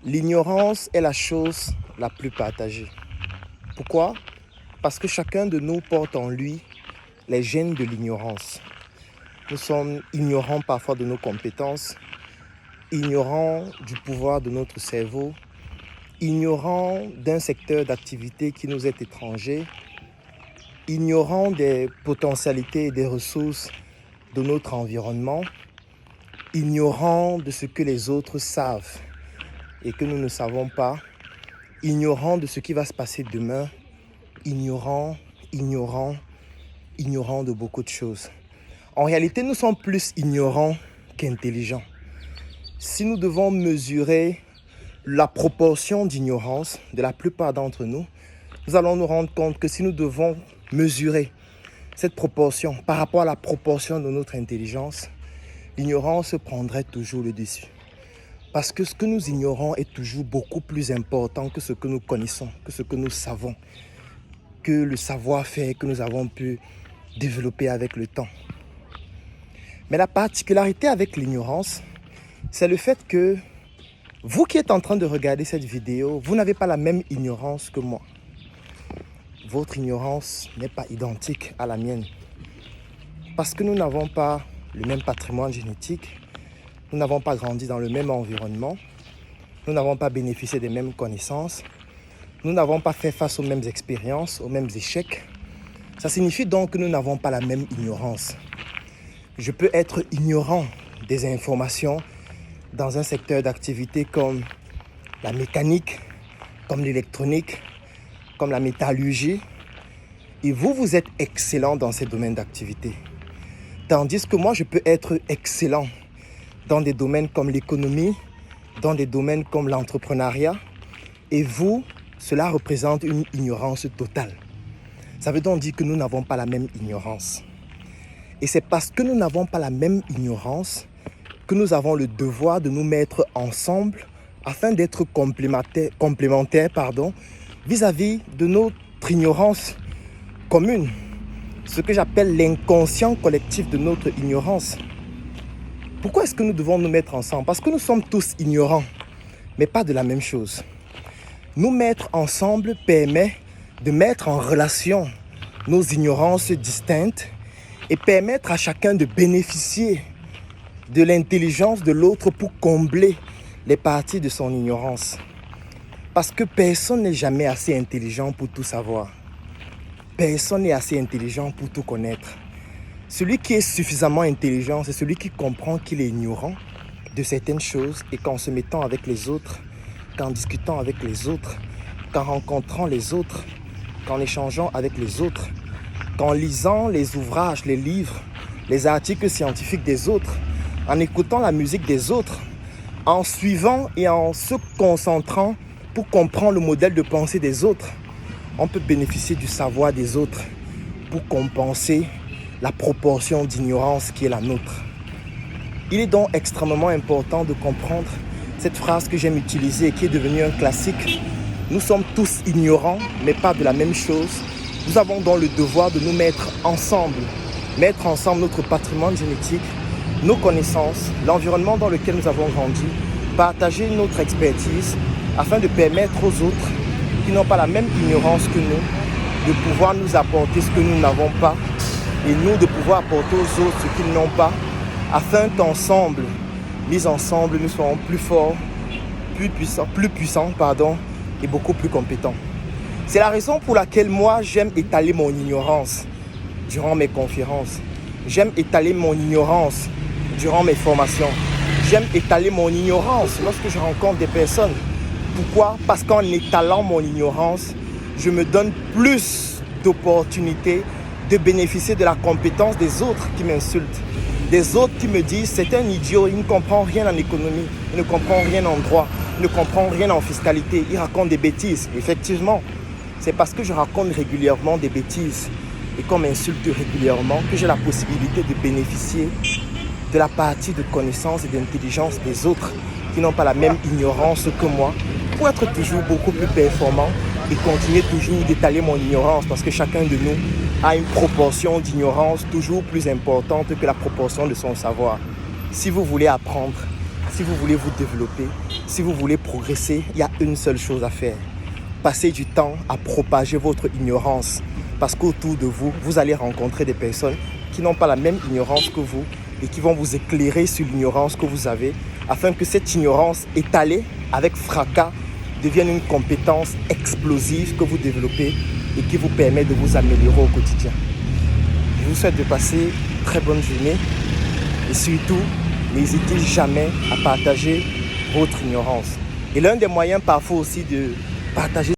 L'ignorance est la chose la plus partagée. Pourquoi? Parce que chacun de nous porte en lui les gènes de l'ignorance. Nous sommes ignorants parfois de nos compétences, ignorants du pouvoir de notre cerveau, ignorants d'un secteur d'activité qui nous est étranger, ignorants des potentialités et des ressources de notre environnement, ignorants de ce que les autres savent et que nous ne savons pas, ignorants de ce qui va se passer demain, ignorants de beaucoup de choses. En réalité, nous sommes plus ignorants qu'intelligents. Si nous devons mesurer la proportion d'ignorance de la plupart d'entre nous, nous allons nous rendre compte que si nous devons mesurer cette proportion par rapport à la proportion de notre intelligence, l'ignorance prendrait toujours le dessus. Parce que ce que nous ignorons est toujours beaucoup plus important que ce que nous connaissons, que ce que nous savons, que le savoir-faire que nous avons pu développer avec le temps. Mais la particularité avec l'ignorance, c'est le fait que vous qui êtes en train de regarder cette vidéo, vous n'avez pas la même ignorance que moi. Votre ignorance n'est pas identique à la mienne. Parce que nous n'avons pas le même patrimoine génétique, nous n'avons pas grandi dans le même environnement, nous n'avons pas bénéficié des mêmes connaissances, nous n'avons pas fait face aux mêmes expériences, aux mêmes échecs. Ça signifie donc que nous n'avons pas la même ignorance. Je peux être ignorant des informations dans un secteur d'activité comme la mécanique, comme l'électronique, comme la métallurgie. Et vous êtes excellent dans ces domaines d'activité. Tandis que moi, je peux être excellent dans des domaines comme l'économie, dans des domaines comme l'entrepreneuriat. Et vous, cela représente une ignorance totale. Ça veut donc dire que nous n'avons pas la même ignorance. Et c'est parce que nous n'avons pas la même ignorance que nous avons le devoir de nous mettre ensemble afin d'être complémentaires vis-à-vis de notre ignorance commune. Ce que j'appelle l'inconscient collectif de notre ignorance. Pourquoi est-ce que nous devons nous mettre ensemble? Parce que nous sommes tous ignorants, mais pas de la même chose. Nous mettre ensemble permet de mettre en relation nos ignorances distinctes et permettre à chacun de bénéficier de l'intelligence de l'autre pour combler les parties de son ignorance. Parce que personne n'est jamais assez intelligent pour tout savoir. Personne n'est assez intelligent pour tout connaître. Celui qui est suffisamment intelligent, c'est celui qui comprend qu'il est ignorant de certaines choses et qu'en se mettant avec les autres, qu'en discutant avec les autres, qu'en rencontrant les autres, qu'en échangeant avec les autres, qu'en lisant les ouvrages, les livres, les articles scientifiques des autres, en écoutant la musique des autres, en suivant et en se concentrant pour comprendre le modèle de pensée des autres, on peut bénéficier du savoir des autres pour compenser la proportion d'ignorance qui est la nôtre. Il est donc extrêmement important de comprendre cette phrase que j'aime utiliser et qui est devenue un classique. Nous sommes tous ignorants, mais pas de la même chose. Nous avons donc le devoir de nous mettre ensemble notre patrimoine génétique, nos connaissances, l'environnement dans lequel nous avons grandi, partager notre expertise afin de permettre aux autres qui n'ont pas la même ignorance que nous de pouvoir nous apporter ce que nous n'avons pas et nous de pouvoir apporter aux autres ce qu'ils n'ont pas afin qu'ensemble, mis ensemble, nous soyons plus forts, plus puissants et beaucoup plus compétents. C'est la raison pour laquelle moi j'aime étaler mon ignorance durant mes conférences. J'aime étaler mon ignorance durant mes formations. J'aime étaler mon ignorance lorsque je rencontre des personnes. Pourquoi? Parce qu'en étalant mon ignorance, je me donne plus d'opportunités de bénéficier de la compétence des autres qui m'insultent. Des autres qui me disent c'est un idiot, il ne comprend rien en économie, il ne comprend rien en droit, il ne comprend rien en fiscalité, il raconte des bêtises. Effectivement, c'est parce que je raconte régulièrement des bêtises et qu'on m'insulte régulièrement que j'ai la possibilité de bénéficier de la partie de connaissance et d'intelligence des autres qui n'ont pas la même ignorance que moi pour être toujours beaucoup plus performant et continuer toujours d'étaler mon ignorance parce que chacun de nous a une proportion d'ignorance toujours plus importante que la proportion de son savoir. Si vous voulez apprendre, si vous voulez vous développer, si vous voulez progresser, il y a une seule chose à faire. Passez du temps à propager votre ignorance. Parce qu'autour de vous, vous allez rencontrer des personnes qui n'ont pas la même ignorance que vous et qui vont vous éclairer sur l'ignorance que vous avez afin que cette ignorance étalée avec fracas devienne une compétence explosive que vous développez et qui vous permet de vous améliorer au quotidien. Je vous souhaite de passer une très bonne journée et surtout, n'hésitez jamais à partager votre ignorance. Et l'un des moyens parfois aussi de partager